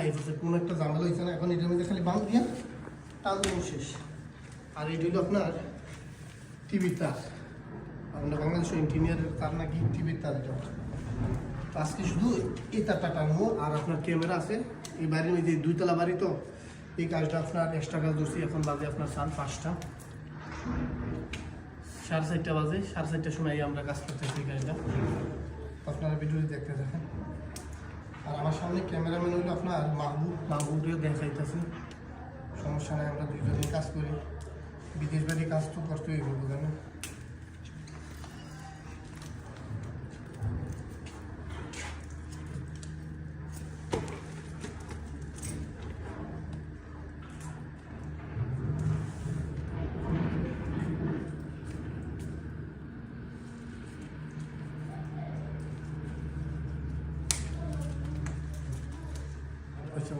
Life আছে, কোনো একটা ঝামেলা হয়েছে না। এখন এটার মধ্যে খালি বাঁধ দিয়ে টান দিন শেষ। আর এটা হলো আপনার টিভির তার, আপনার বাংলাদেশের ইঞ্জিনিয়ারের তার নাকি টিভির তার। এটা আজকে শুধু এই তারটা টানবো। আর আপনার ক্যামেরা আছে এই বাড়ির মধ্যে, 2 তলা বাড়ি তো এই কাজটা আপনার এক্সট্রা কাজ ধরছি। এখন বাজে আপনার 5:30, 4:30 বাজে। 4:30টার সময় আমরা কাজ করতেছি এই কাজটা, আপনারা ভিডিওটি দেখতে থাকেন। আর আমার সামনে ক্যামেরাম্যান হইলো আপনার মাহবুবকেও দেখাইতেছি, সমস্যা নেই, আমরা দুজনেই কাজ করি। বিদেশ বাড়ি কাজ তো করতে হইব কেন। আচ্ছা